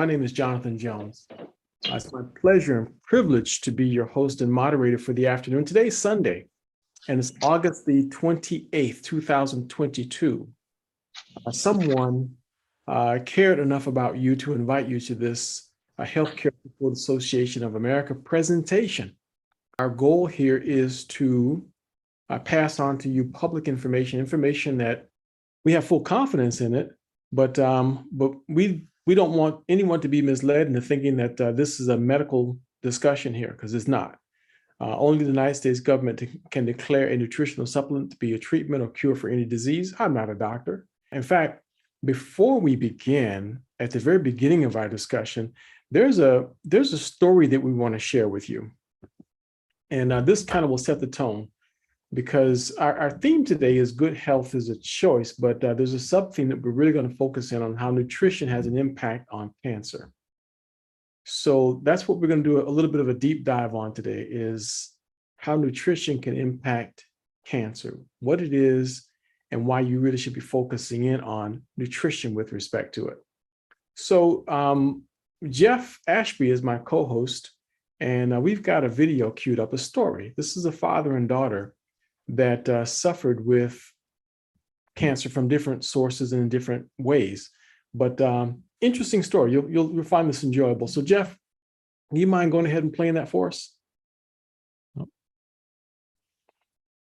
My name is Jonathan Jones. It's my pleasure and privilege to be your host and moderator for the afternoon. Today's Sunday, and it's August the 28th, 2022. Someone cared enough about you to invite you to this Healthcare Support Association of America presentation. Our goal here is to pass on to you public information that we have full confidence in it, but we don't want anyone to be misled into thinking that this is a medical discussion here, because it's not. Only the United States government can declare a nutritional supplement to be a treatment or cure for any disease. I'm not a doctor. In fact, before we begin, at the very beginning of our discussion, there's a story that we want to share with you. And this kind of will set the tone, because our theme today is good health is a choice, but there's a sub-theme that we're really going to focus in on how nutrition has an impact on cancer. So that's what we're going to do a little bit of a deep dive on today, is how nutrition can impact cancer, what it is, and why you really should be focusing in on nutrition with respect to it. So Jeff Ashby is my co-host, and we've got a video queued up, a story. This is a father and daughter that suffered with cancer from different sources and in different ways. But interesting story. You'll find this enjoyable. So Jeff, do you mind going ahead and playing that for us?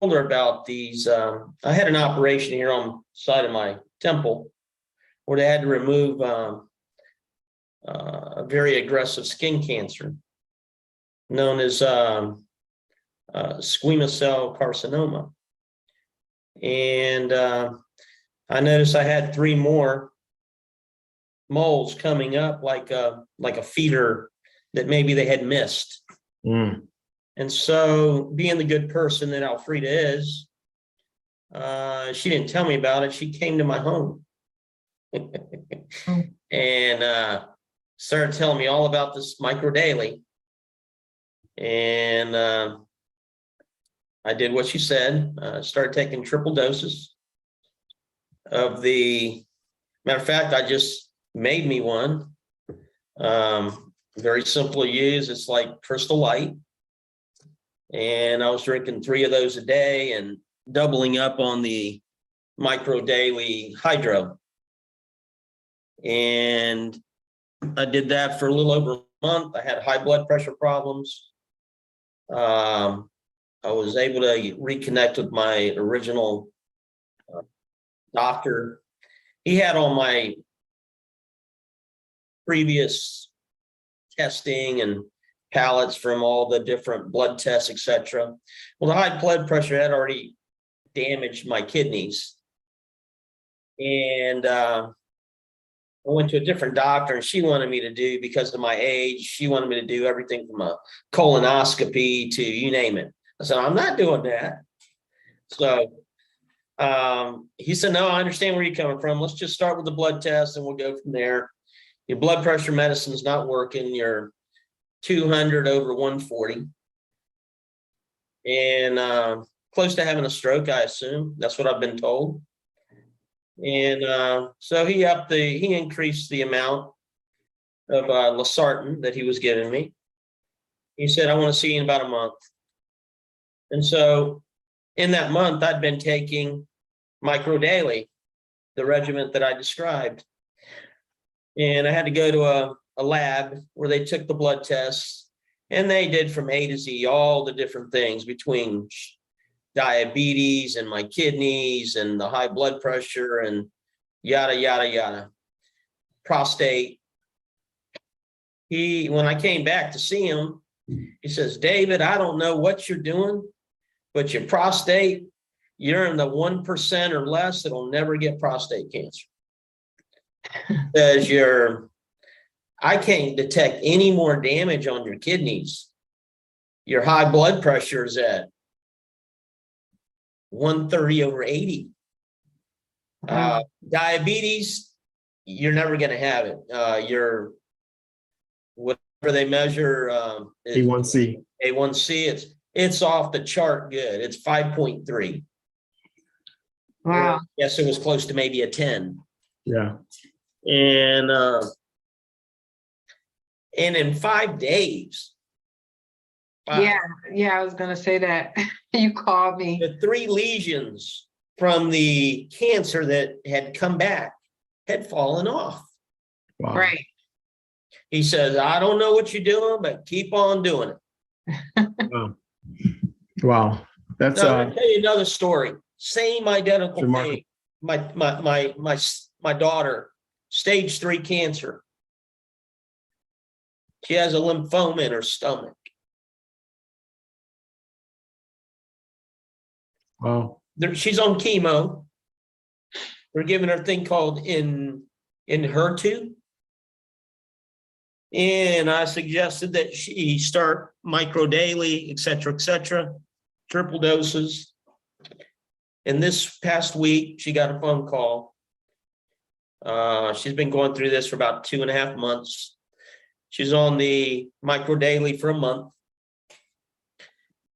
Told her about these. I had an operation here on the side of my temple where they had to remove a very aggressive skin cancer known as squamous cell carcinoma. And I noticed I had 3 more moles coming up, like a feeder that maybe they had missed. And so, being the good person that Alfreda is, she didn't tell me about it. She came to my home and started telling me all about this micro daily. And I did what she said, started taking triple doses of the, matter of fact, I just made me one. Very simple to use. It's like Crystal Light. And I was drinking 3 of those a day and doubling up on the micro daily hydro. And I did that for a little over a month. I had high blood pressure problems. I was able to reconnect with my original doctor. He had all my previous testing and pallets from all the different blood tests, etc. Well, the high blood pressure had already damaged my kidneys. And I went to a different doctor, and she wanted me to do, because of my age, she wanted me to do everything from a colonoscopy to you name it. I said, I'm not doing that. So he said, no, I understand where you're coming from. Let's just start with the blood test and we'll go from there. Your blood pressure medicine's not working. You're 200 over 140. And close to having a stroke, I assume. That's what I've been told. And so he increased the amount of losartan that he was giving me. He said, I want to see you in about a month. And so in that month, I'd been taking micro daily, the regimen that I described. And I had to go to a lab where they took the blood tests, and they did from A to Z all the different things between diabetes and my kidneys and the high blood pressure and yada, yada, yada. Prostate. When I came back to see him, he says, David, I don't know what you're doing, but your prostate, you're in the 1% or less that'll never get prostate cancer. Because I can't detect any more damage on your kidneys. Your high blood pressure is at 130 over 80. Diabetes, you're never going to have it. Whatever they measure, A1C. A1C, it's off the chart good. It's 5.3. Wow. Yes, it was close to maybe a 10. Yeah. And And in 5 days, Yeah, yeah, I was gonna say that. You called me. the 3 lesions from the cancer that had come back had fallen off. Wow. Right. He says, I don't know what you're doing, but keep on doing it. Wow. Wow. That's Now, I'm gonna tell you another story. Same identical remarkable. thing. My daughter, stage 3 cancer. She has a lymphoma in her stomach. Wow. She's on chemo. We're giving her a thing called in HER2. And I suggested that she start micro daily, et cetera, triple doses. And this past week, she got a phone call. She's been going through this for about 2.5 months. She's on the micro daily for a month.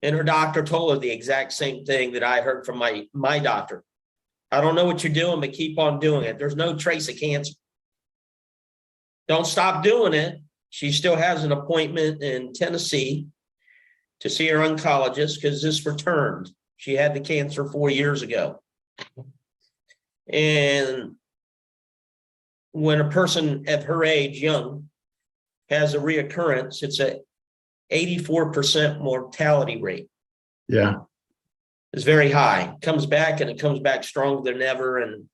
And her doctor told her the exact same thing that I heard from my doctor. I don't know what you're doing, but keep on doing it. There's no trace of cancer. Don't stop doing it. She still has an appointment in Tennessee to see her oncologist because this returned. She had the cancer 4 years ago. And when a person at her age, young, has a reoccurrence, it's a 84% mortality rate. Yeah. It's very high. It comes back and it comes back stronger than ever. And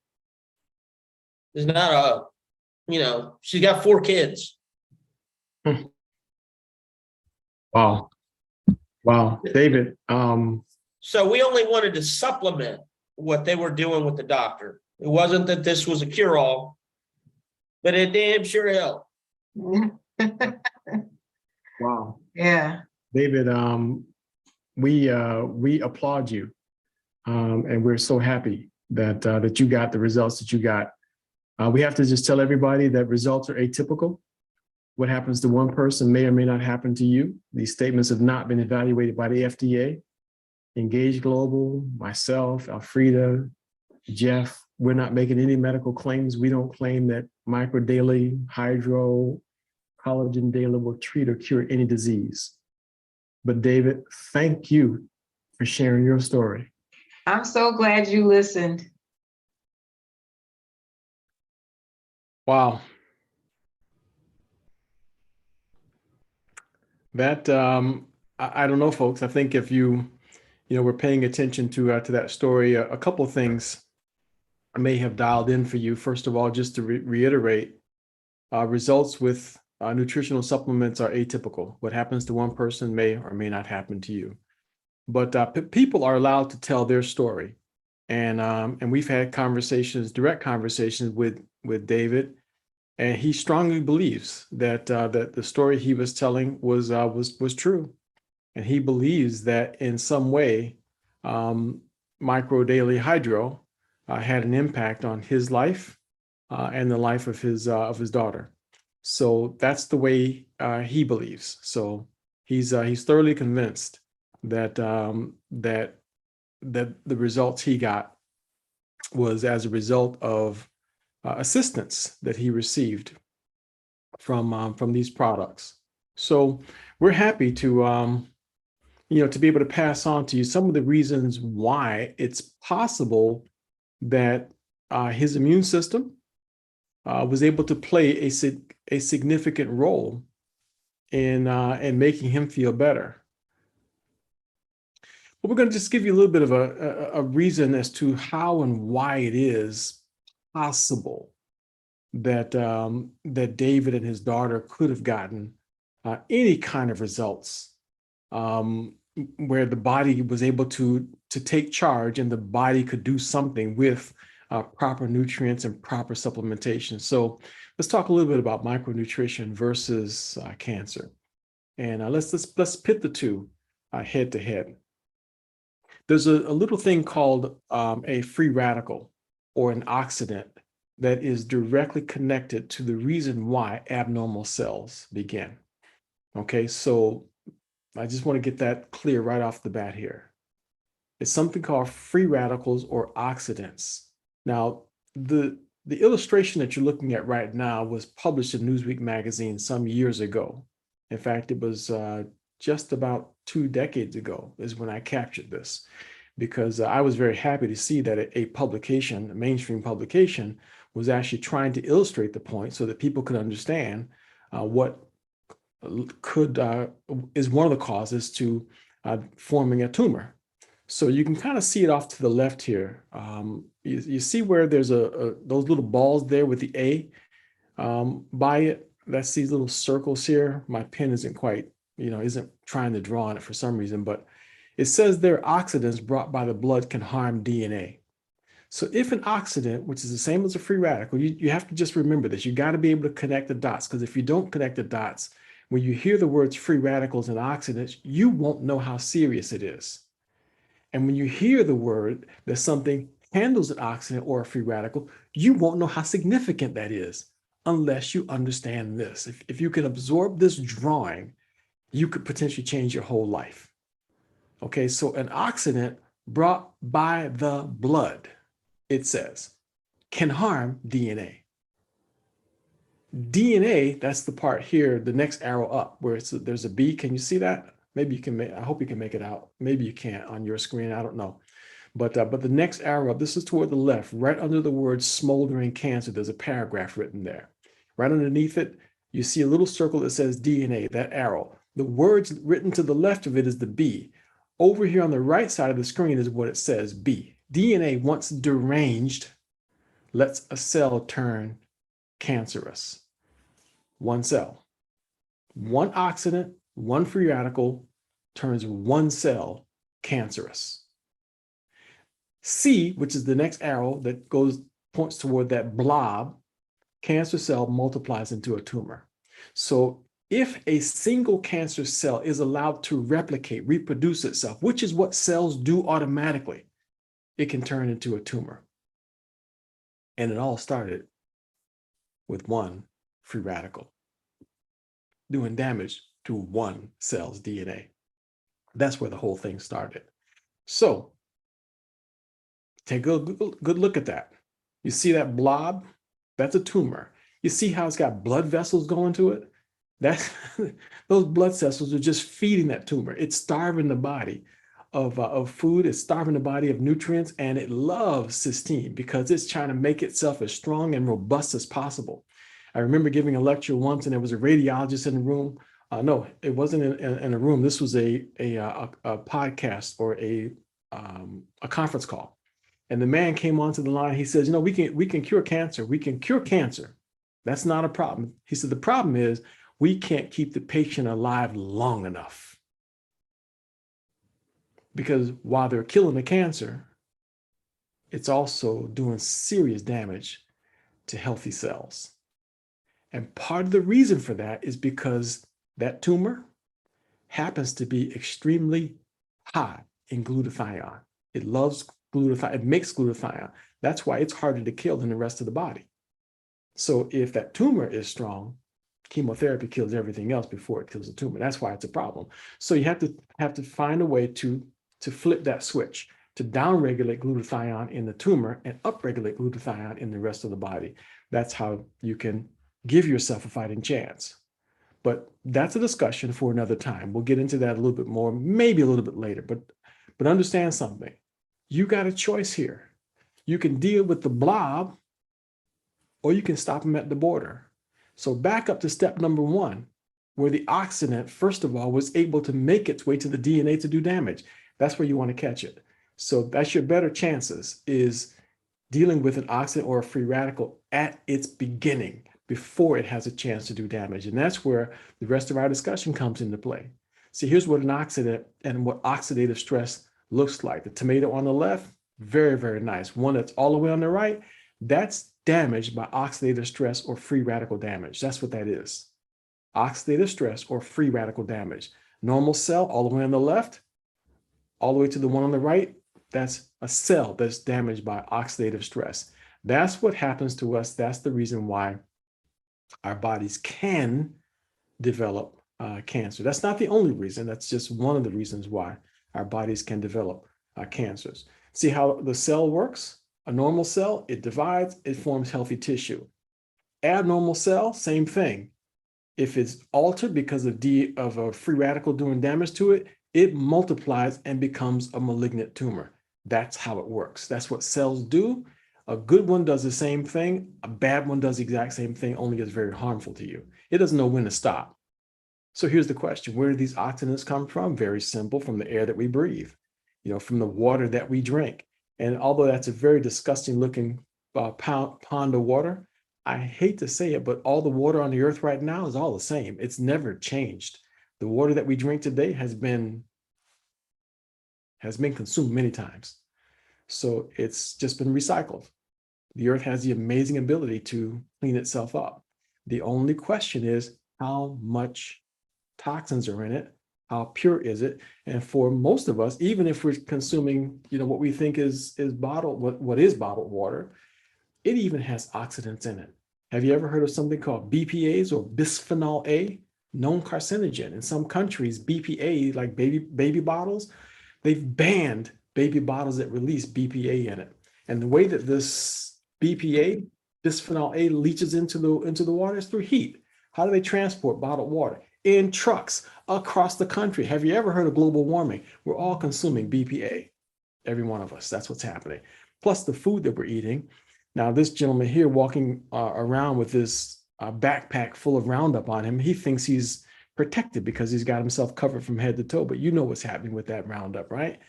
there's not she's got 4 kids. Wow. Wow. David, So we only wanted to supplement what they were doing with the doctor. It wasn't that this was a cure-all, but it damn sure helped. wow. Yeah. David, we applaud you. And we're so happy that you got the results that you got. We have to just tell everybody that results are atypical. What happens to one person may or may not happen to you. These statements have not been evaluated by the FDA. Engage Global, myself, Alfreda, Jeff, we're not making any medical claims. We don't claim that micro daily, hydro, collagen daily will treat or cure any disease. But David, thank you for sharing your story. I'm so glad you listened. Wow. That I don't know, folks. I think if you were paying attention to that story, a couple of things may have dialed in for you. First of all, just to reiterate, results with nutritional supplements are atypical. What happens to one person may or may not happen to you. But people are allowed to tell their story, and we've had direct conversations with David. And he strongly believes that that the story he was telling was true, and he believes that in some way, micro daily hydro had an impact on his life and the life of his daughter. So that's the way he believes. So he's thoroughly convinced that that the results he got was as a result of assistance that he received from these products. So we're happy to to be able to pass on to you some of the reasons why it's possible that his immune system was able to play a significant role in making him feel better. But we're going to just give you a little bit of a reason as to how and why it is possible that that David and his daughter could have gotten any kind of results where the body was able to take charge and the body could do something with proper nutrients and proper supplementation. So let's talk a little bit about micronutrition versus cancer, and let's pit the two head to head. There's a little thing called a free radical or an oxidant that is directly connected to the reason why abnormal cells begin. Okay, so I just want to get that clear right off the bat here. It's something called free radicals or oxidants. Now, the the illustration that you're looking at right now was published in Newsweek magazine some years ago. In fact, it was just about 2 decades ago is when I captured this, because I was very happy to see that a publication, a mainstream publication, was actually trying to illustrate the point so that people could understand what is one of the causes to forming a tumor. So you can kind of see it off to the left here. You see where there's those little balls there with the A by it. That's these little circles here. My pen isn't quite, isn't trying to draw on it for some reason, but it says there oxidants brought by the blood can harm DNA. So if an oxidant, which is the same as a free radical, you have to just remember this. You got to be able to connect the dots, because if you don't connect the dots, when you hear the words free radicals and oxidants, you won't know how serious it is. And when you hear the word that something handles an oxidant or a free radical, you won't know how significant that is unless you understand this. If you can absorb this drawing, you could potentially change your whole life. Okay, so an oxidant brought by the blood, it says, can harm DNA. DNA, that's the part here, the next arrow up where there's a B. Can you see that? Maybe you can I hope you can make it out. Maybe you can't on your screen. I don't know. But the next arrow up, this is toward the left, right under the word smoldering cancer, there's a paragraph written there. Right underneath it, you see a little circle that says DNA, that arrow. The words written to the left of it is the B. Over here on the right side of the screen is what it says, B. DNA, once deranged, lets a cell turn cancerous. One cell. One oxidant, one free radical turns one cell cancerous. C, which is the next arrow that points toward that blob, cancer cell multiplies into a tumor. So if a single cancer cell is allowed to replicate, reproduce itself, which is what cells do automatically, it can turn into a tumor. And it all started with one free radical doing damage to one cell's DNA. That's where the whole thing started. So take a good look at that. You see that blob? That's a tumor. You see how it's got blood vessels going to it? Those blood vessels are just feeding that tumor. It's starving the body of food. It's starving the body of nutrients, and it loves cysteine because it's trying to make itself as strong and robust as possible. I remember giving a lecture once, and there was a radiologist in the room. No, it wasn't in a room. This was a podcast or a conference call. And the man came onto the line. He says, we can cure cancer. We can cure cancer. That's not a problem. He said, the problem is we can't keep the patient alive long enough. Because while they're killing the cancer, it's also doing serious damage to healthy cells. And part of the reason for that is because that tumor happens to be extremely high in glutathione. It loves glutathione. It makes glutathione. That's why it's harder to kill than the rest of the body. So if that tumor is strong, chemotherapy kills everything else before it kills the tumor. That's why it's a problem. So you have to find a way to flip that switch, to downregulate glutathione in the tumor and upregulate glutathione in the rest of the body. That's how you can give yourself a fighting chance. But that's a discussion for another time. We'll get into that a little bit more, maybe a little bit later. But understand something. You got a choice here. You can deal with the blob, or you can stop them at the border. So back up to step number 1, where the oxidant, first of all, was able to make its way to the DNA to do damage. That's where you want to catch it. So that's your better chances, is dealing with an oxidant or a free radical at its beginning, before it has a chance to do damage. And that's where the rest of our discussion comes into play. See, here's what an oxidant and what oxidative stress looks like. The tomato on the left, very, very nice. One that's all the way on the right, that's damaged by oxidative stress or free radical damage. That's what that is. Oxidative stress or free radical damage. Normal cell all the way on the left, all the way to the one on the right, that's a cell that's damaged by oxidative stress. That's what happens to us. That's the reason why our bodies can develop cancer. That's not the only reason. That's just one of the reasons why our bodies can develop cancers. See how the cell works? A normal cell, it divides, it forms healthy tissue. Abnormal cell, same thing. If it's altered because of a free radical doing damage to it, it multiplies and becomes a malignant tumor. That's how it works. That's what cells do. A good one does the same thing. A bad one does the exact same thing, only is very harmful to you. It doesn't know when to stop. So here's the question. Where do these oxidants come from? Very simple, from the air that we breathe, from the water that we drink. And although that's a very disgusting looking pond of water, I hate to say it, but all the water on the earth right now is all the same. It's never changed. The water that we drink today has been consumed many times. So it's just been recycled. The earth has the amazing ability to clean itself up. The only question is how much toxins are in it, how pure is it? And for most of us, even if we're consuming, what we think is bottled, what is bottled water, it even has oxidants in it. Have you ever heard of something called BPAs or bisphenol A? Known carcinogen. In some countries, BPA, like baby bottles, they've banned baby bottles that release BPA in it. And the way that this BPA, bisphenol A, leaches into the water is through heat. How do they transport bottled water? In trucks across the country. Have you ever heard of global warming? We're all consuming BPA, every one of us. That's what's happening. Plus the food that we're eating. Now, this gentleman here walking around with this backpack full of Roundup on him, he thinks he's protected because he's got himself covered from head to toe. But you know what's happening with that Roundup, right?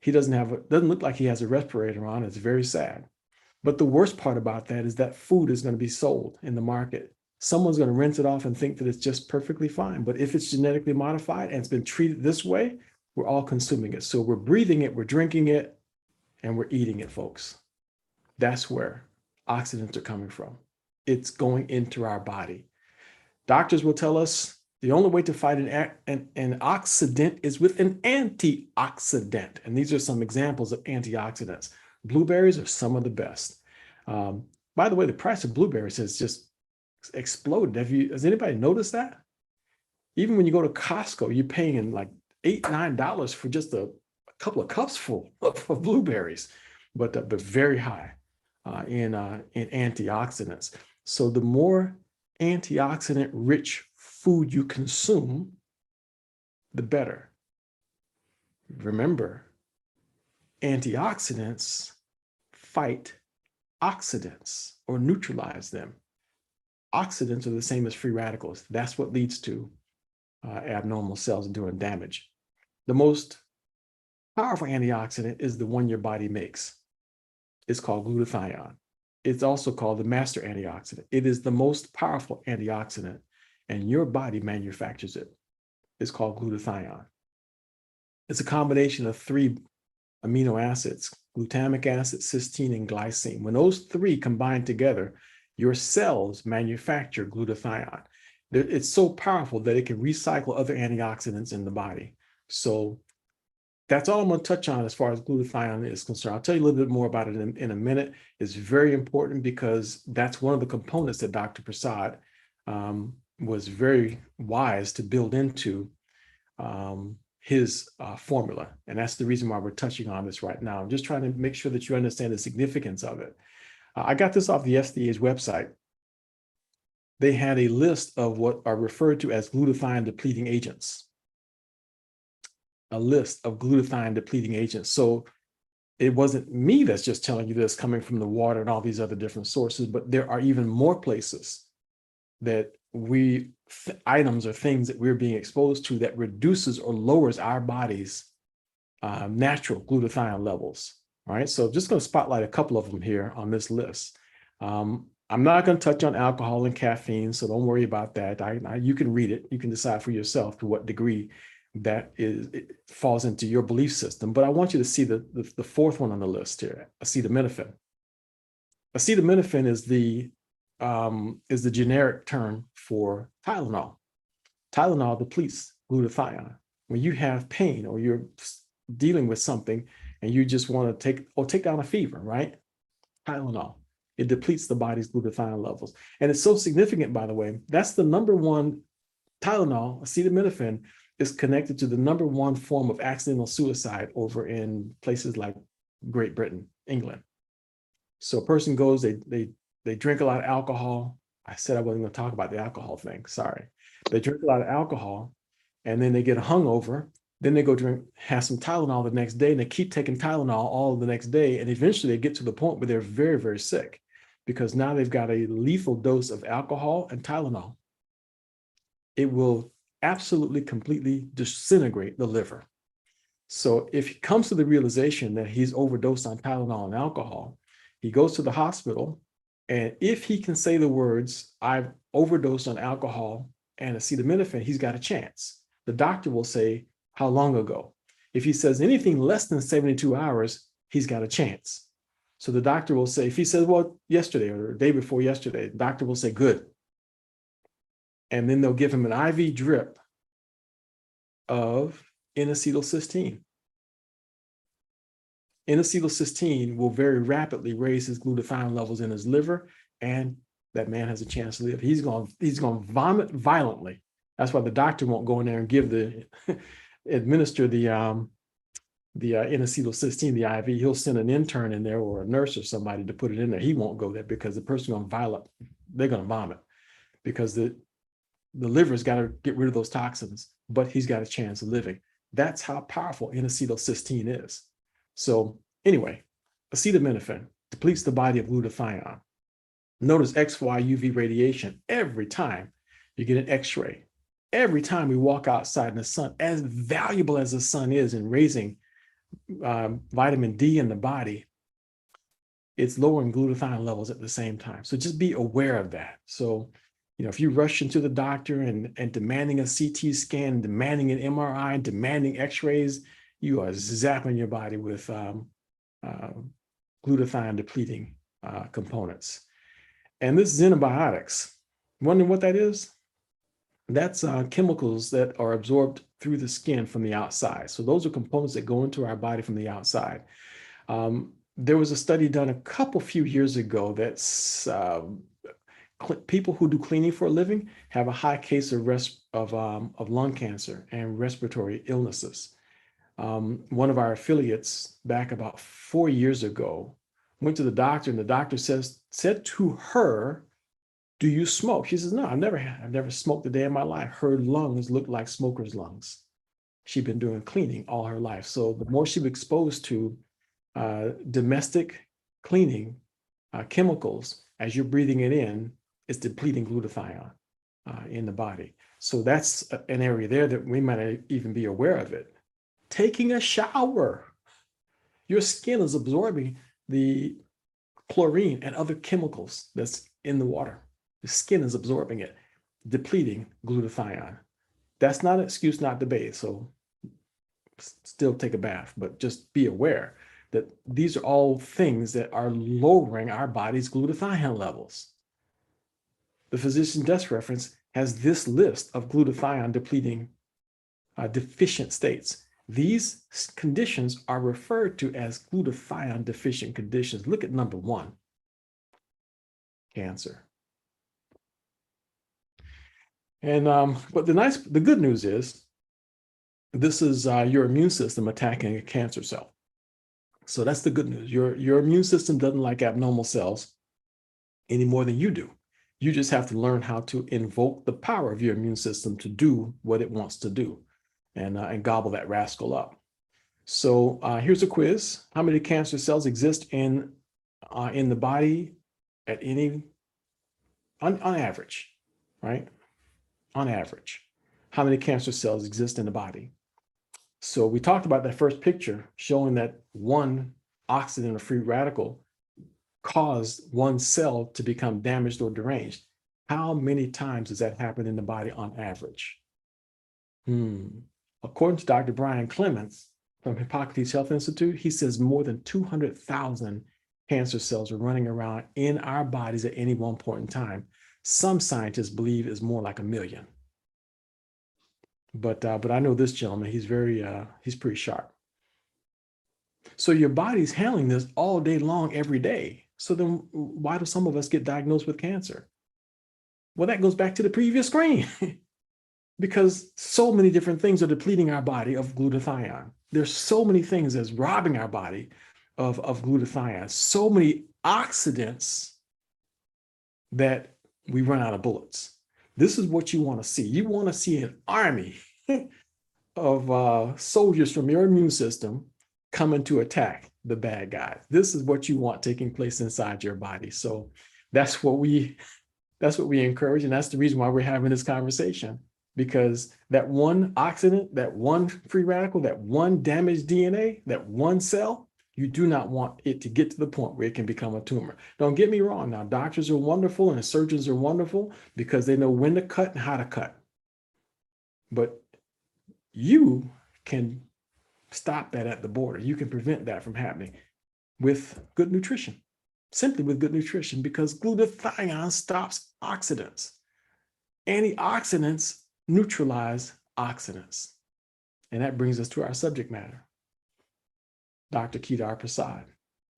He doesn't look like he has a respirator on. It's very sad. But the worst part about that is that food is going to be sold in the market. Someone's going to rinse it off and think that it's just perfectly fine. But if it's genetically modified and it's been treated this way, we're all consuming it. So we're breathing it, we're drinking it, and we're eating it, folks. That's where oxidants are coming from. It's going into our body. Doctors will tell us the only way to fight an oxidant is with an antioxidant. And these are some examples of antioxidants. Blueberries are some of the best. By the way, the price of blueberries has just exploded. Has anybody noticed that? Even when you go to Costco, you're paying like $8, $9 for just a couple of cups full of blueberries, but very high in antioxidants. So the more antioxidant rich food you consume, the better. Remember, antioxidants fight oxidants or neutralize them. Oxidants are the same as free radicals. That's what leads to abnormal cells doing damage. The most powerful antioxidant is the one your body makes. It's called glutathione. It's also called the master antioxidant. It is the most powerful antioxidant, and your body manufactures it. It's called glutathione. It's a combination of 3 amino acids, glutamic acid, cysteine, and glycine. When those 3 combine together, your cells manufacture glutathione. It's so powerful that it can recycle other antioxidants in the body. So that's all I'm going to touch on as far as glutathione is concerned. I'll tell you a little bit more about it in a minute. It's very important because that's one of the components that Dr. Prasad was very wise to build into his formula. And that's the reason why we're touching on this right now. I'm just trying to make sure that you understand the significance of it. I got this off the FDA's website. They had a list of what are referred to as glutathione depleting agents. A list of glutathione depleting agents. So it wasn't me that's just telling you this coming from the water and all these other different sources, but there are even more places that items or things that we're being exposed to that reduces or lowers our body's natural glutathione levels. All right, so just going to spotlight a couple of them here on this list. I'm not going to touch on alcohol and caffeine, so don't worry about that. You can read it. You can decide for yourself to what degree that it falls into your belief system. But I want you to see the 4th one on the list here, acetaminophen. Acetaminophen is the generic term for Tylenol. Tylenol depletes glutathione. When you have pain or you're dealing with something and you just want to take down a fever, right? Tylenol. It depletes the body's glutathione levels. And it's so significant, by the way, that's the #1, Tylenol, acetaminophen, is connected to the #1 form of accidental suicide over in places like Great Britain, England. So a person goes, they drink a lot of alcohol. I said I wasn't going to talk about the alcohol thing. Sorry. They drink a lot of alcohol and then they get hungover. Then they go have some Tylenol the next day, and they keep taking Tylenol all the next day. And eventually they get to the point where they're very, very sick because now they've got a lethal dose of alcohol and Tylenol. It will absolutely, completely disintegrate the liver. So if he comes to the realization that he's overdosed on Tylenol and alcohol, he goes to the hospital. And if he can say the words, "I've overdosed on alcohol and acetaminophen," he's got a chance. The doctor will say, "How long ago?" If he says anything less than 72 hours, he's got a chance. So the doctor will say, if he says, "Well, yesterday or the day before yesterday," the doctor will say, "Good." And then they'll give him an IV drip of N-acetylcysteine. N-acetylcysteine will very rapidly raise his glutathione levels in his liver, and that man has a chance to live. He's going to vomit violently. That's why the doctor won't go in there and give administer the N-acetylcysteine, the IV. He'll send an intern in there or a nurse or somebody to put it in there. He won't go there because the person going to they're going to vomit because the liver's got to get rid of those toxins, but he's got a chance of living. That's how powerful N-acetylcysteine is. So anyway, acetaminophen depletes the body of glutathione. Notice XY UV radiation every time you get an X-ray. Every time we walk outside in the sun, as valuable as the sun is in raising vitamin D in the body, it's lowering glutathione levels at the same time. So just be aware of that. So, if you rush into the doctor and demanding a CT scan, demanding an MRI, demanding X-rays, you are zapping your body with glutathione depleting components. And this is antibiotics. Wondering what that is? That's chemicals that are absorbed through the skin from the outside. So those are components that go into our body from the outside. There was a study done a few years ago that's people who do cleaning for a living have a high case of lung cancer and respiratory illnesses. One of our affiliates back about 4 years ago went to the doctor, and the doctor said to her, "Do you smoke?" She says, "No, I've never smoked a day in my life." Her lungs looked like smoker's lungs. She'd been doing cleaning all her life. So the more she was exposed to domestic cleaning chemicals, as you're breathing it in, it's depleting glutathione in the body. So that's an area there that we might not even be aware of it. Taking a shower. Your skin is absorbing the chlorine and other chemicals that's in the water. The skin is absorbing it, depleting glutathione. That's not an excuse not to bathe. So still take a bath, but just be aware that these are all things that are lowering our body's glutathione levels. The physician desk reference has this list of glutathione depleting deficient states. These conditions are referred to as glutathione deficient conditions. Look at number 1, cancer. And but the good news is this is your immune system attacking a cancer cell. So that's the good news. Your immune system doesn't like abnormal cells any more than you do. You just have to learn how to invoke the power of your immune system to do what it wants to do and gobble that rascal up. So here's a quiz. How many cancer cells exist in the body at any, on average, right? On average, how many cancer cells exist in the body? So we talked about that first picture showing that one oxygen or free radical caused one cell to become damaged or deranged. How many times does that happen in the body on average? According to Dr. Brian Clements from Hippocrates Health Institute, he says more than 200,000 cancer cells are running around in our bodies at any one point in time. Some scientists believe it's more like 1 million. But I know this gentleman, he's pretty sharp. So your body's handling this all day long, every day. So then why do some of us get diagnosed with cancer? Well, that goes back to the previous screen because so many different things are depleting our body of glutathione. There's so many things that's robbing our body of glutathione, so many oxidants that we run out of bullets. This is what you want to see. You want to see an army of soldiers from your immune system coming to attack the bad guys. This is what you want taking place inside your body. So that's what we encourage, and that's the reason why we're having this conversation, because that one oxidant, that one free radical, that one damaged DNA, that one cell, you do not want it to get to the point where it can become a tumor. Don't get me wrong. Now, doctors are wonderful and surgeons are wonderful because they know when to cut and how to cut. But you can stop that at the border. You can prevent that from happening with good nutrition, simply with good nutrition, because glutathione stops oxidants. Antioxidants neutralize oxidants. And that brings us to our subject matter. Dr. Kedar Prasad,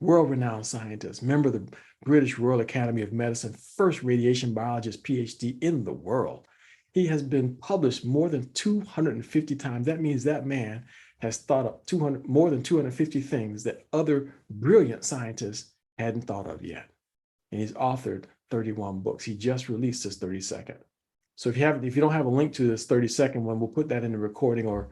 world-renowned scientist, member of the British Royal Academy of Medicine, first radiation biologist PhD in the world. He has been published more than 250 times. That means that man has thought up more than 250 things that other brilliant scientists hadn't thought of yet. And he's authored 31 books. He just released his 32nd. So if you don't have a link to this 32nd one, we'll put that in the recording, or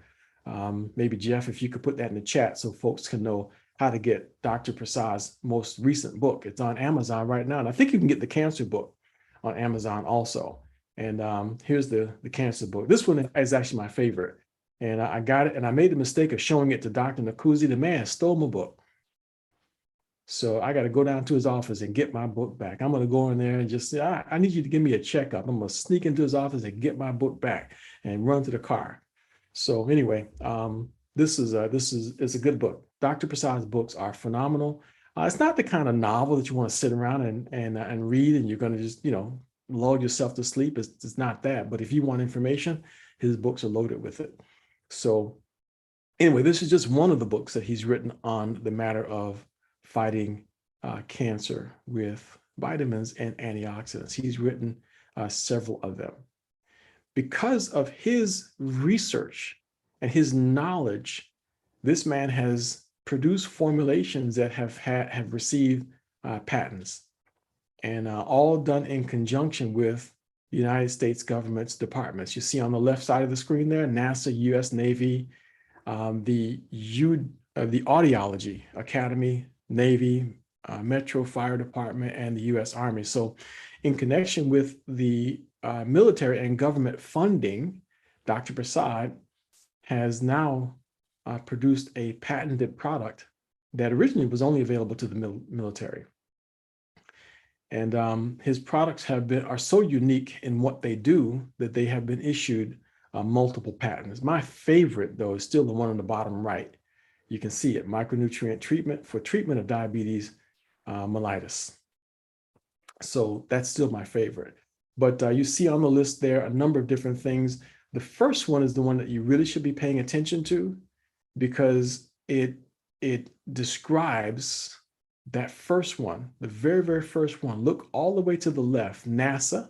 maybe Jeff, if you could put that in the chat so folks can know how to get Dr. Prasad's most recent book. It's on Amazon right now. And I think you can get the cancer book on Amazon also. And here's the cancer book. This one is actually my favorite. And I got it, and I made the mistake of showing it to Dr. Nakuzi. The man stole my book. So I got to go down to his office and get my book back. I'm going to go in there and just say, I need you to give me a checkup. I'm going to sneak into his office and get my book back and run to the car. So anyway, this is a good book. Dr. Prasad's books are phenomenal. It's not the kind of novel that you want to sit around and read and you're going to just, lull yourself to sleep. It's not that. But if you want information, his books are loaded with it. So anyway, this is just one of the books that he's written on the matter of fighting cancer with vitamins and antioxidants. He's written several of them. Because of his research and his knowledge, this man has produced formulations that have received patents, and all done in conjunction with the United States government's departments. You see on the left side of the screen there, NASA, US Navy, the Audiology Academy, Navy, Metro Fire Department, and the US Army. So in connection with the military and government funding, Dr. Prasad has now produced a patented product that originally was only available to the military. And his products are so unique in what they do that they have been issued multiple patents. My favorite, though, is still the one on the bottom right. You can see it, micronutrient treatment for treatment of diabetes mellitus. So that's still my favorite. But you see on the list there a number of different things. The first one is the one that you really should be paying attention to, because it describes that first one, the very, very first one. Look all the way to the left, NASA,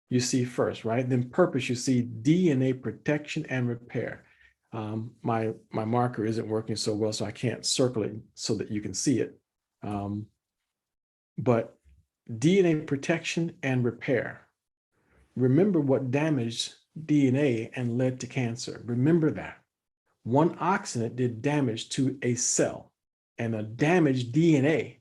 you see first, right? Then purpose, you see DNA protection and repair. My marker isn't working so well, so I can't circle it so that you can see it. But DNA protection and repair. Remember what damaged DNA and led to cancer. Remember that. One oxidant did damage to a cell, and a damaged DNA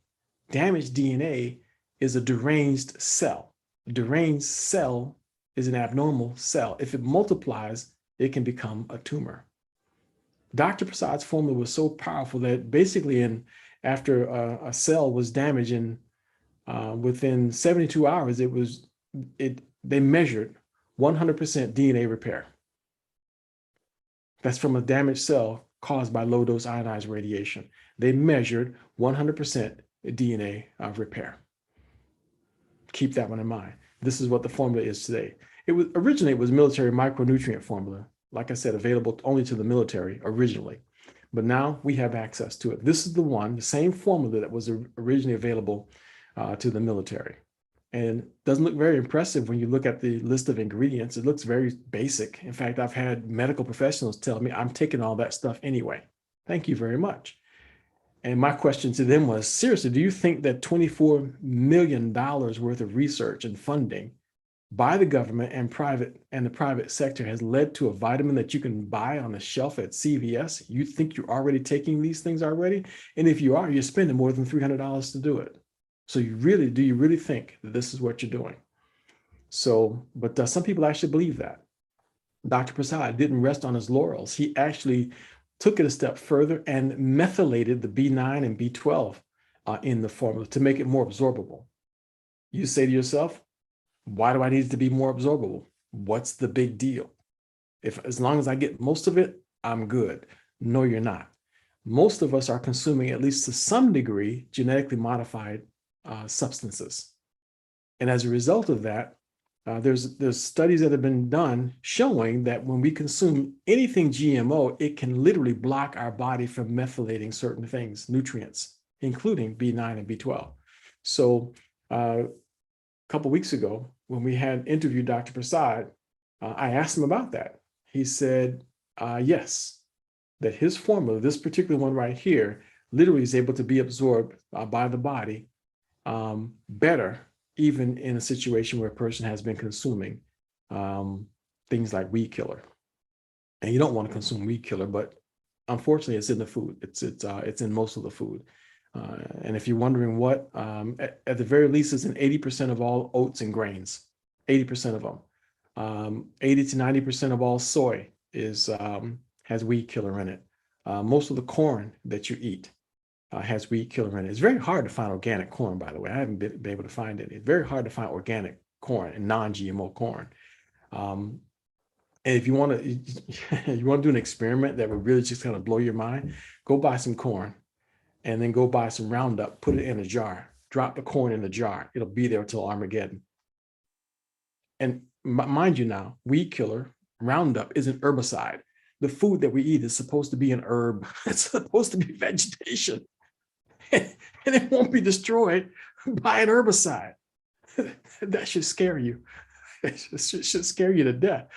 is a deranged cell. A deranged cell is an abnormal cell. If it multiplies, it can become a tumor. Dr. Prasad's formula was so powerful that basically after a cell was damaged within 72 hours, they measured 100% DNA repair. That's from a damaged cell caused by low-dose ionized radiation. They measured 100% DNA repair. Keep that one in mind. This is what the formula is today. Originally, it was military micronutrient formula. Like I said, available only to the military originally. But now we have access to it. This is the same formula that was originally available to the military. And it doesn't look very impressive when you look at the list of ingredients. It looks very basic. In fact, I've had medical professionals tell me I'm taking all that stuff anyway. Thank you very much. And my question to them was, seriously, do you think that $24 million worth of research and funding by the government and the private sector has led to a vitamin that you can buy on the shelf at CVS? You think you're already taking these things already? And if you are, you're spending more than $300 to do it. So do you really think that this is what you're doing? So, but some people actually believe that. Dr. Prasad didn't rest on his laurels. He actually took it a step further and methylated the B9 and B12 in the formula to make it more absorbable. You say to yourself, why do I need it to be more absorbable? What's the big deal? As long as I get most of it, I'm good. No, you're not. Most of us are consuming, at least to some degree, genetically modified substances. And as a result of that, there's studies that have been done showing that when we consume anything GMO, it can literally block our body from methylating certain things, nutrients, including B9 and B12. So a couple of weeks ago, when we had interviewed Dr. Prasad, I asked him about that. He said, yes, that his formula, this particular one right here, literally is able to be absorbed by the body better, even in a situation where a person has been consuming things like weed killer. And you don't want to consume weed killer, but unfortunately, it's in the food. It's in most of the food. And if you're wondering what, at the very least, it's in 80% of all oats and grains, 80% of them. 80 to 90% of all soy has weed killer in it. Most of the corn that you eat has weed killer in it. It's very hard to find organic corn, by the way. I haven't been able to find it. It's very hard to find organic corn and non-GMO corn. And if you want to do an experiment that would really just kind of blow your mind, go buy some corn and then go buy some Roundup, put it in a jar, drop the corn in the jar. It'll be there until Armageddon. And mind you now, weed killer, Roundup is an herbicide. The food that we eat is supposed to be an herb. It's supposed to be vegetation. And it won't be destroyed by an herbicide. That should scare you. It should scare you to death.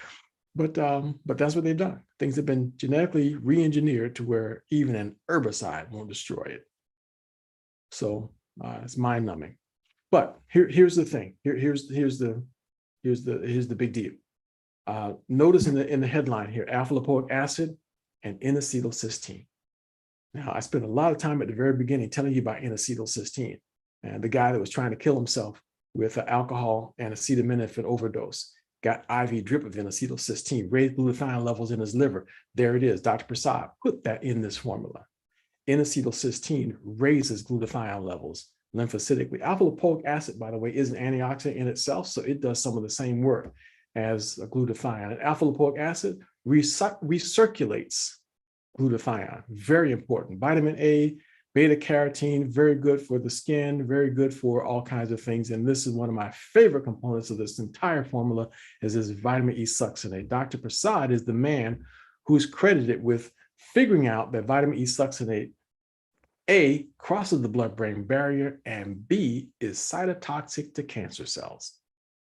But that's what they've done. Things have been genetically re-engineered to where even an herbicide won't destroy it. So it's mind-numbing. But here's the thing. Here's the big deal. Notice in the headline here, alpha lipoic acid and N-acetylcysteine. Now, I spent a lot of time at the very beginning telling you about N-acetylcysteine and the guy that was trying to kill himself with alcohol and acetaminophen overdose. Got IV drip of N-acetylcysteine, raised glutathione levels in his liver. There it is. Dr. Prasad put that in this formula. N-acetylcysteine raises glutathione levels lymphocytically. Alpha lipoic acid, by the way, is an antioxidant in itself, so it does some of the same work as glutathione. And alpha lipoic acid recirculates glutathione. Very important. Vitamin A, beta carotene, very good for the skin, very good for all kinds of things. And this is one of my favorite components of this entire formula is this vitamin E succinate. Dr. Prasad is the man who's credited with figuring out that vitamin E succinate, A, crosses the blood-brain barrier, and B, is cytotoxic to cancer cells.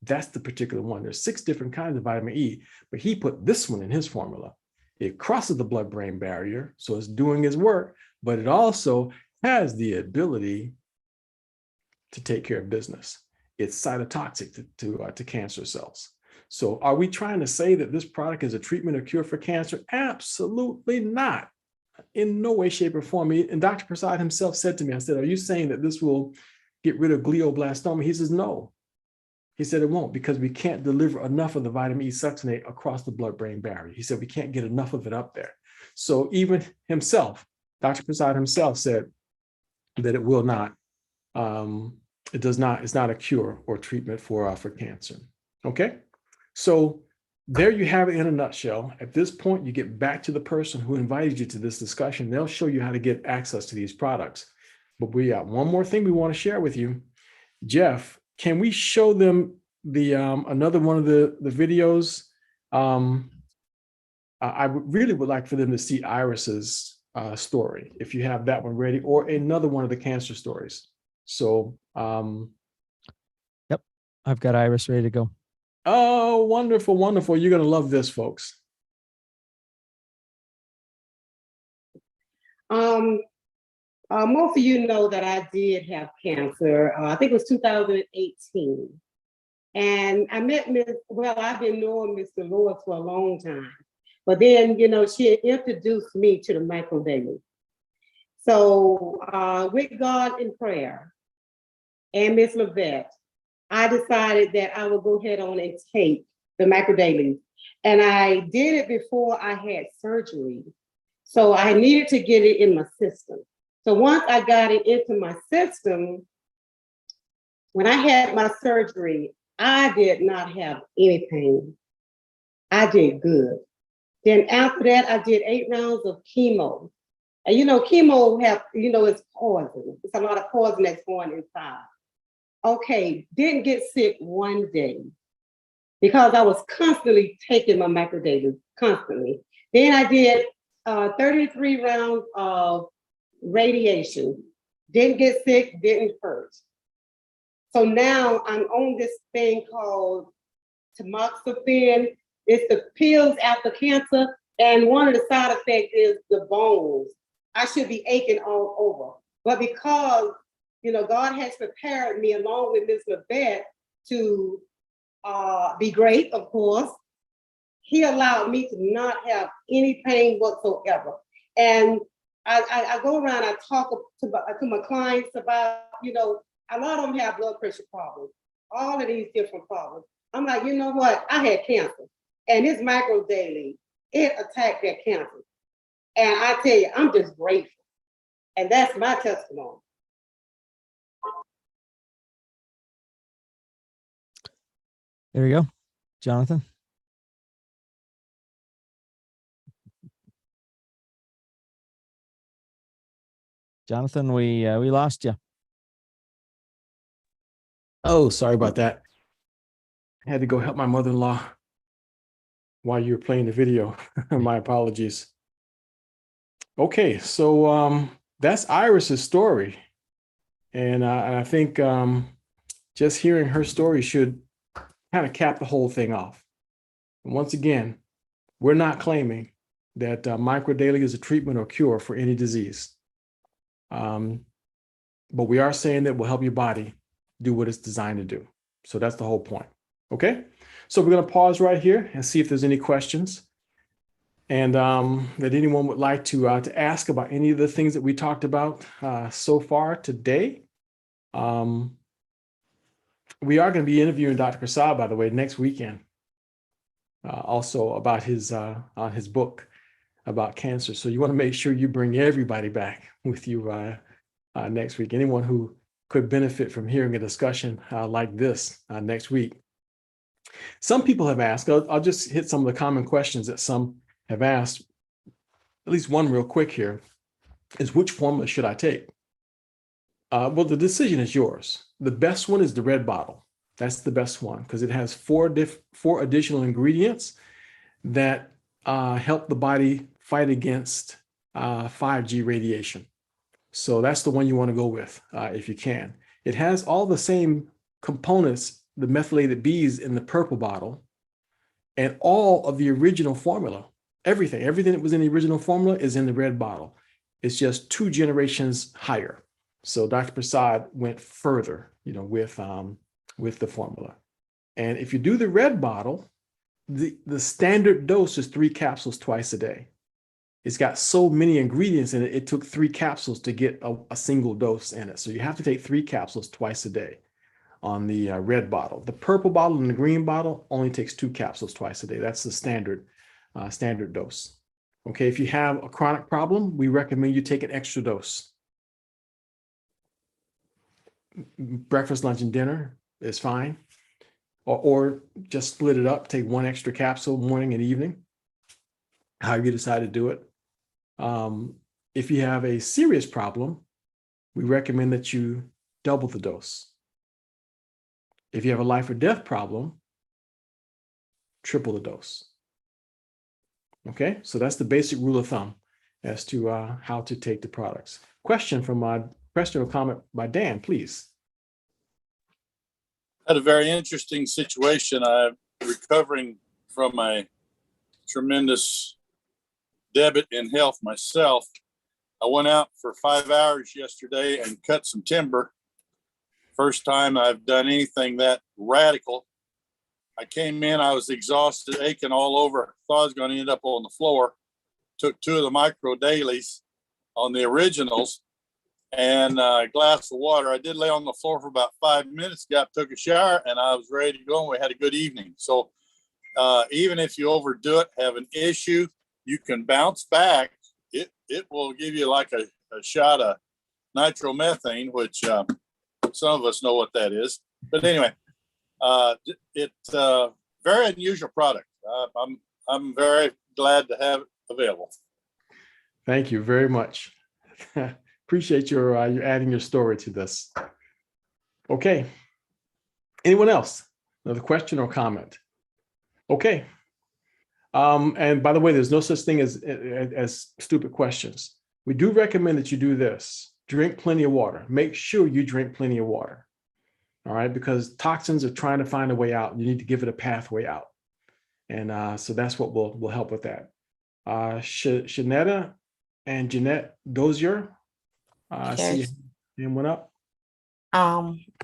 That's the particular one. There's 6 different kinds of vitamin E, but he put this one in his formula. It crosses the blood-brain barrier, so it's doing its work, but it also has the ability to take care of business. It's cytotoxic to cancer cells. So are we trying to say that this product is a treatment or cure for cancer? Absolutely not. In no way, shape, or form. And Dr. Prasad himself said to me, I said, are you saying that this will get rid of glioblastoma? He says, no. He said it won't because we can't deliver enough of the vitamin E succinate across the blood-brain barrier. He said we can't get enough of it up there. So even himself, Dr. Prasad himself said that it will not, it's not a cure or treatment for cancer. Okay, so there you have it in a nutshell. At this point, you get back to the person who invited you to this discussion. They'll show you how to get access to these products. But we got one more thing we want to share with you. Jeff, can we show them the another one of the videos? I really would like for them to see Iris's story, if you have that one ready, or another one of the cancer stories. So, yep, I've got Iris ready to go. Oh, wonderful, wonderful. You're going to love this, folks. Most of you know that I did have cancer. I think it was 2018. And I met I've been knowing Miss Dolores for a long time. But then, she introduced me to the micro daily. So with God in prayer and Miss Levette, I decided that I would go ahead on and take the micro daily. And I did it before I had surgery. So I needed to get it in my system. So once I got it into my system, when I had my surgery, I did not have any pain. I did good. Then after that, I did 8 rounds of chemo. And chemo it's poison. It's a lot of poison that's going inside. Okay, didn't get sick one day because I was constantly taking my macrodaily, constantly. Then I did 33 rounds of radiation. Didn't get sick, didn't hurt. So now I'm on this thing called tamoxifen. It's the pills after cancer. And one of the side effects is the bones. I should be aching all over. But because, God has prepared me along with Ms. Levette to be great, of course, he allowed me to not have any pain whatsoever. And I go around, I talk to my clients about, a lot of them have blood pressure problems, all of these different problems. I'm like, you know what? I had cancer. And this micro daily, it attacked that cancer. And I tell you, I'm just grateful. And that's my testimony. There you go. Jonathan. Jonathan, we lost you. Oh, sorry about that. I had to go help my mother-in-law while you were playing the video. My apologies. Okay, so that's Iris's story. And I think just hearing her story should kind of cap the whole thing off. And once again, we're not claiming that microdaily is a treatment or cure for any disease. But we are saying that will help your body do what it's designed to do. So that's the whole point. Okay, so we're going to pause right here and see if there's any questions and that anyone would like to ask about any of the things that we talked about so far today. We are going to be interviewing Dr. Prasad, by the way, next weekend, also about his book about cancer. So you want to make sure you bring everybody back with you next week. Anyone who could benefit from hearing a discussion like this next week. Some people have asked, I'll just hit some of the common questions that some have asked. At least one real quick here is, which formula should I take? Well, the decision is yours. The best one is the red bottle. That's the best one because it has four additional ingredients that help the body fight against 5G radiation. So that's the one you want to go with if you can. It has all the same components, the methylated Bs in the purple bottle, and all of the original formula. Everything that was in the original formula is in the red bottle. It's just 2 generations higher. So Dr. Prasad went further, with the formula. And if you do the red bottle, the standard dose is 3 capsules twice a day. It's got so many ingredients in it, it took 3 capsules to get a single dose in it. So you have to take 3 capsules twice a day on the red bottle. The purple bottle and the green bottle only takes 2 capsules twice a day. That's the standard dose. Okay, if you have a chronic problem, we recommend you take an extra dose. Breakfast, lunch, and dinner is fine. Or just split it up, take 1 extra capsule morning and evening, however you decide to do it. If you have a serious problem, we recommend that you double the dose. If you have a life or death problem, triple the dose. Okay, so that's the basic rule of thumb as to how to take the products. Question or comment by Dan, please. Had a very interesting situation. I'm recovering from a tremendous debit in health myself. I went out for 5 hours yesterday and cut some timber. First time I've done anything that radical. I came in, I was exhausted, aching all over. Thought I was going to end up on the floor. Took 2 of the micro dailies on the originals and a glass of water. I did lay on the floor for about 5 minutes, took a shower, and I was ready to go. And we had a good evening. So even if you overdo it, have an issue, you can bounce back. It will give you like a shot of nitromethane, which some of us know what that is. But anyway, it's a very unusual product. I'm very glad to have it available. Thank you very much. Appreciate your adding your story to this. Okay. Anyone else? Another question or comment? Okay. And by the way, there's no such thing as stupid questions. We do recommend that you do this. Drink plenty of water. Make sure you drink plenty of water. All right, because toxins are trying to find a way out. You need to give it a pathway out. And so that's what will help with that. Shanetta and Jeanette Dozier. I see Yes. your hand went up.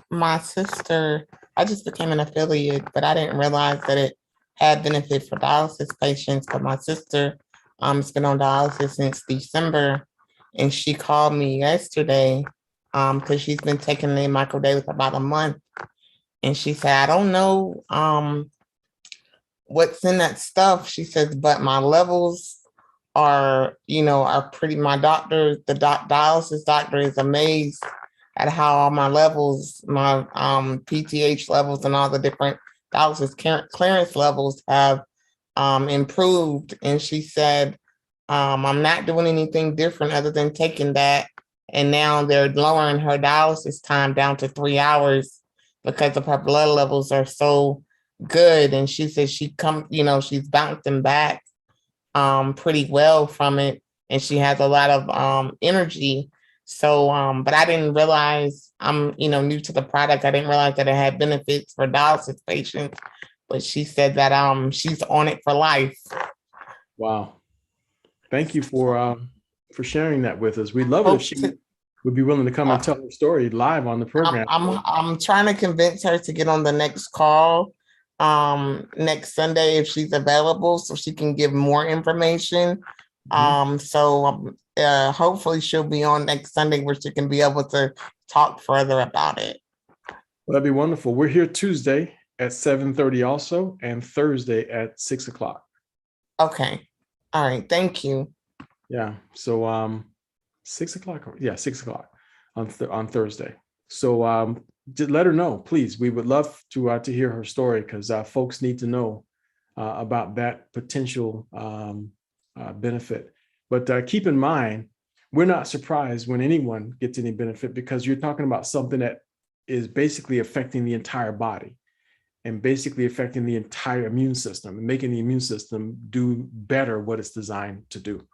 My sister, I just became an affiliate, but I didn't realize that it had benefit for dialysis patients. But my sister, has been on dialysis since December, and she called me yesterday, because she's been taking the microdaily for about a month, and she said, I don't know, what's in that stuff. She says, but my levels are pretty, my doctor, the dialysis doctor is amazed at how all my levels, my PTH levels and all the different dialysis clearance levels have improved. And she said, I'm not doing anything different other than taking that. And now they're lowering her dialysis time down to 3 hours because of her blood levels are so good. And she says she's bouncing back pretty well from it, and she has a lot of energy. So but I didn't realize, I'm new to the product. I didn't realize that it had benefits for dialysis patients, but she said that she's on it for life. Wow. Thank you for sharing that with us. We'd love it if she would be willing to come and tell her story live on the program. I'm trying to convince her to get on the next call next Sunday if she's available, so she can give more information. So hopefully she'll be on next Sunday where she can be able to talk further about it. Well, that'd be wonderful. We're here Tuesday at 7:30 also, and Thursday at 6 o'clock. Okay. All right. Thank you. Yeah. So 6 o'clock. Yeah, 6 o'clock on Thursday. So just let her know, please. We would love to hear her story, because folks need to know about that potential benefit. But keep in mind, we're not surprised when anyone gets any benefit, because you're talking about something that is basically affecting the entire body and basically affecting the entire immune system and making the immune system do better what it's designed to do.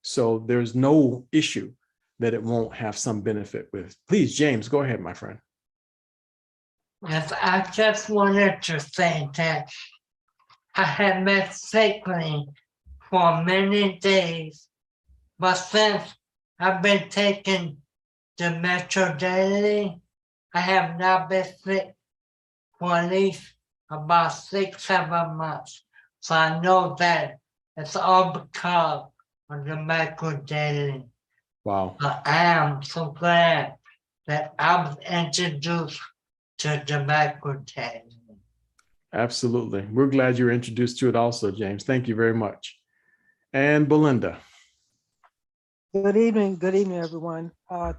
So there's no issue that it won't have some benefit with. Please, James, go ahead, my friend. Yes, I just wanted to say that I have been sickly for many days, but since I've been taking the Metro Daily, I have not been sick for at least about 6-7 months. So I know that it's all because of the Metro Daily. Wow. I am so glad that I was introduced to the Metro Daily. Absolutely. We're glad you were introduced to it also, James. Thank you very much. And Belinda. Good evening, everyone.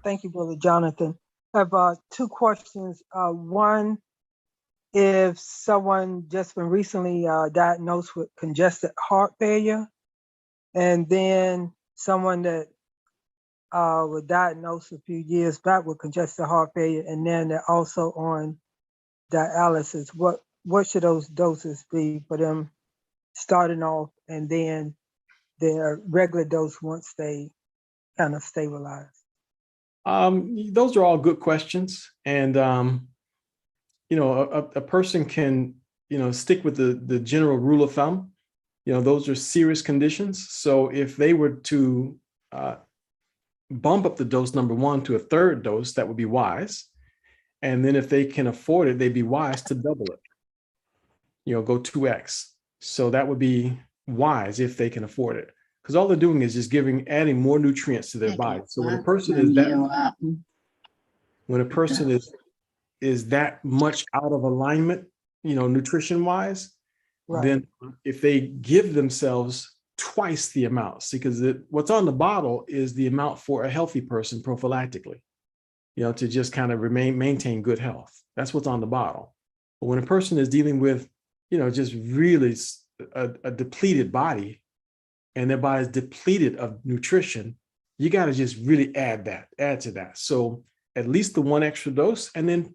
Thank you, Brother Jonathan. I have 2 questions. One, if someone just been recently diagnosed with congested heart failure, and then someone that was diagnosed a few years back with congested heart failure, and then they're also on dialysis, what should those doses be for them starting off, and then their regular dose once they kind of stabilize? Those are all good questions. And, a person can, stick with the general rule of thumb. Those are serious conditions. So if they were to bump up the dose number one to a third dose, that would be wise. And then if they can afford it, they'd be wise to double it. Go 2x. So that would be wise if they can afford it. Because all they're doing is just adding more nutrients to their body. So when a person is that much out of alignment, nutrition wise, Right. then if they give themselves twice the amount, because what's on the bottle is the amount for a healthy person prophylactically, to just kind of maintain good health. That's what's on the bottle. But when a person is dealing with, just really a depleted body, and their body is depleted of nutrition, you got to just really add to that. So at least the one extra dose, and then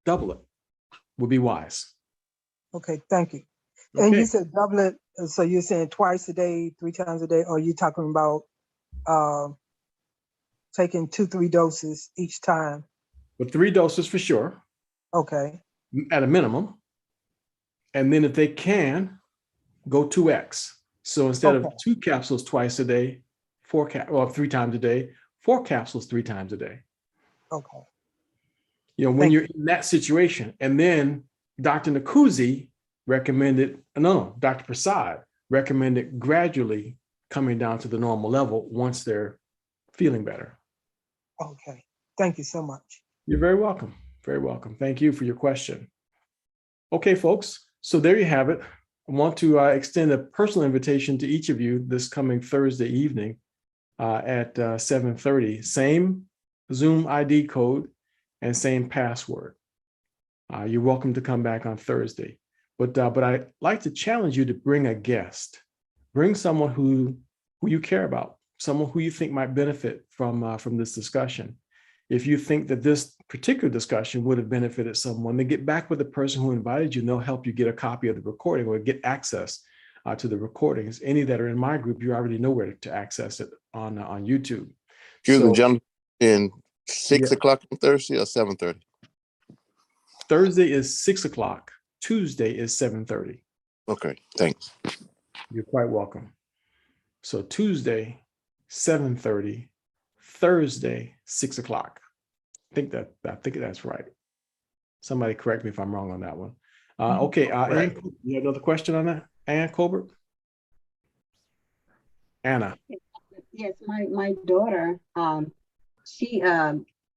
double it would be wise. Okay, thank you. And Okay. you said double it, so you're saying twice a day, 3 times a day, or are you talking about taking 2-3 doses each time? With 3 doses for sure, Okay, at a minimum. And then if they can, go 2x. So instead of Okay. 2 capsules twice a day, 3 times a day, 4 capsules 3 times a day. okay. When Thank you're in that situation. And then Dr. Nkuzi Dr. Prasad recommended gradually coming down to the normal level once they're feeling better. Okay, thank you so much. You're very welcome. Very welcome. Thank you for your question. Okay, folks. So there you have it. I want to extend a personal invitation to each of you this coming Thursday evening at 7:30. Same Zoom ID code and same password. You're welcome to come back on Thursday. But I'd like to challenge you to bring a guest. Bring someone who you care about, someone who you think might benefit from this discussion. If you think that this particular discussion would have benefited someone, then get back with the person who invited you, and they'll help you get a copy of the recording or get access to the recordings. Any that are in my group, you already know where to access it on YouTube. Excuse me, So, gentlemen, in 6 Yeah. o'clock on Thursday or 7:30? Thursday is 6 o'clock. Tuesday is 7:30. Okay, thanks. You're quite welcome. So Tuesday, 7:30, Thursday, 6 o'clock. I think that's right. Somebody correct me if I'm wrong on that one. Okay, Ann, you have another question on that? Ann Colbert? Anna. Yes, my daughter, she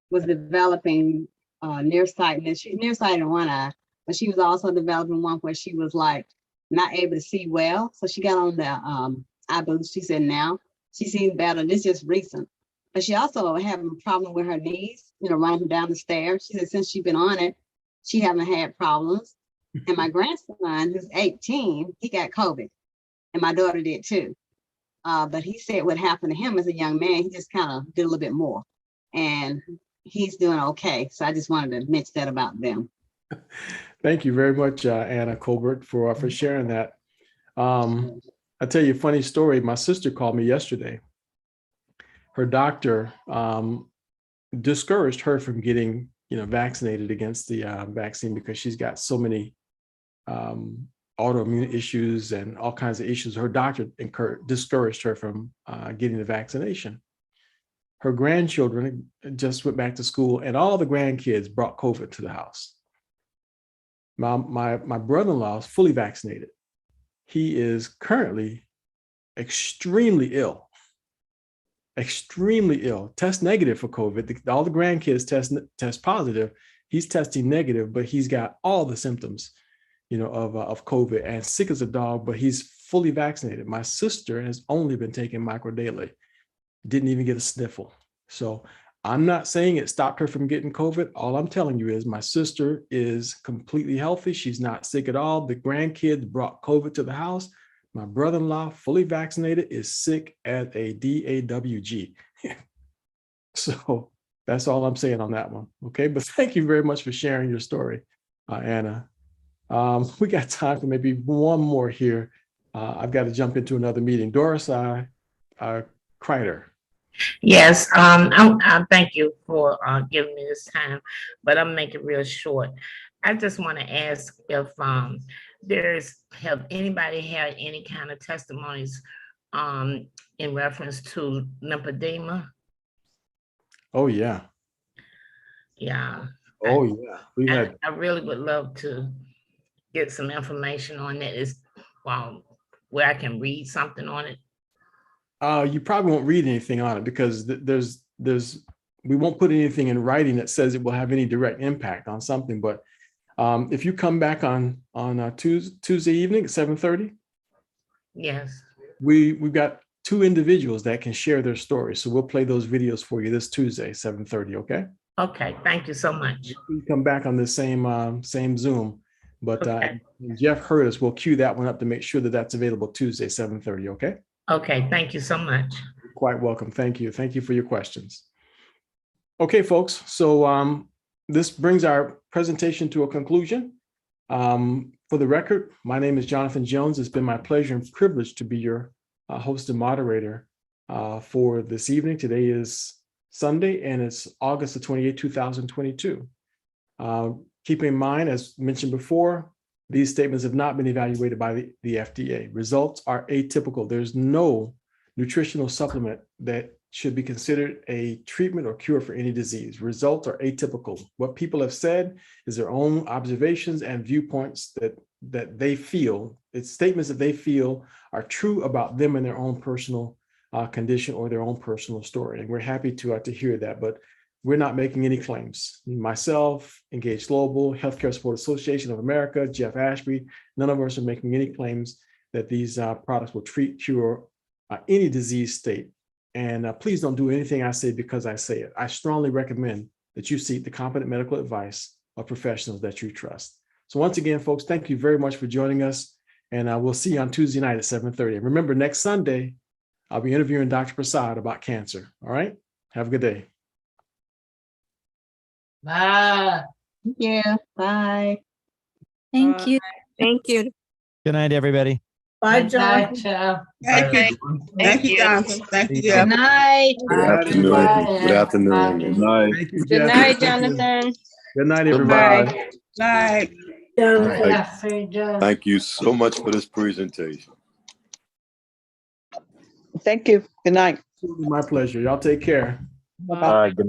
was developing nearsightedness. She's nearsighted in one eye, but she was also developing one where she was like not able to see well. So she got on the I believe she said now she sees better. This is just recent. But she also having a problem with her knees, running down the stairs. She said since she's been on it, she haven't had problems. And my grandson, who's 18, he got COVID, and my daughter did too. But he said what happened to him as a young man, he just kind of did a little bit more, and he's doing okay. So I just wanted to mention that about them. Thank you very much, Anna Colbert, for sharing that. I'll tell you a funny story. My sister called me yesterday. Her doctor discouraged her from getting, vaccinated against the vaccine because she's got so many autoimmune issues and all kinds of issues. Her doctor discouraged her from getting the vaccination. Her grandchildren just went back to school, and all the grandkids brought COVID to the house. My brother-in-law is fully vaccinated. He is currently extremely ill. Test negative for COVID. All the grandkids test positive. He's testing negative, but he's got all the symptoms, of COVID, and sick as a dog, but he's fully vaccinated. My sister has only been taking micro daily, didn't even get a sniffle. So I'm not saying it stopped her from getting COVID. All I'm telling you is my sister is completely healthy. She's not sick at all. The grandkids brought COVID to the house. My brother-in-law, fully vaccinated, is sick as a DAWG. So that's all I'm saying on that one. Okay, but thank you very much for sharing your story, Anna. We got time for maybe one more here. I've got to jump into another meeting. Doris Kreider. Yes, I thank you for giving me this time, but I'm making it real short. I just want to ask if have anybody had any kind of testimonies in reference to lymphedema Oh, yeah. Yeah. Oh, yeah. We had, I really would love to get some information on it. Is where I can read something on it. you probably won't read anything on it because we won't put anything in writing that says it will have any direct impact on something. But if you come back on Tuesday evening at 7:30, Yes. we've got 2 individuals that can share their stories. So we'll play those videos for you this Tuesday, 7:30. Okay. Okay. Thank you so much. You come back on the same Zoom, but Okay. Jeff heard us. We'll cue that one up to make sure that that's available Tuesday, 7:30. Okay. Okay. Thank you so much. You're quite welcome. Thank you. Thank you for your questions. Okay, folks. So this brings our presentation to a conclusion. For the record, my name is Jonathan Jones. It's been my pleasure and privilege to be your host and moderator for this evening. Today is Sunday, and it's August the 28th, 2022. Keep in mind, as mentioned before, these statements have not been evaluated by the FDA. Results are atypical. There's no nutritional supplement that should be considered a treatment or cure for any disease. Results are atypical. What people have said is their own observations and viewpoints that they feel, it's statements that they feel are true about them and their own personal condition or their own personal story. And we're happy to hear that, but we're not making any claims. Myself, Engage Global, Healthcare Support Association of America, Jeff Ashby, none of us are making any claims that these products will treat, cure any disease state. And please don't do anything I say because I say it. I strongly recommend that you seek the competent medical advice of professionals that you trust. So once again, folks, thank you very much for joining us. And we'll see you on Tuesday night at 7:30. And remember, next Sunday, I'll be interviewing Dr. Prasad about cancer. All right. Have a good day. Bye. Yeah, bye. Thank you. Thank you. Good night, everybody. Bye, Good John. night, Jeff. Thank you. Thank you, Jonathan. Thank you, Good Jeff. night. Good afternoon. Good afternoon. Good night. Thank you, Good Jeff. night, Thank you. Jonathan. Good night, everybody. Bye. Night. Thank you so much for this presentation. Thank you. Good night. My pleasure. Y'all take care. Bye-bye.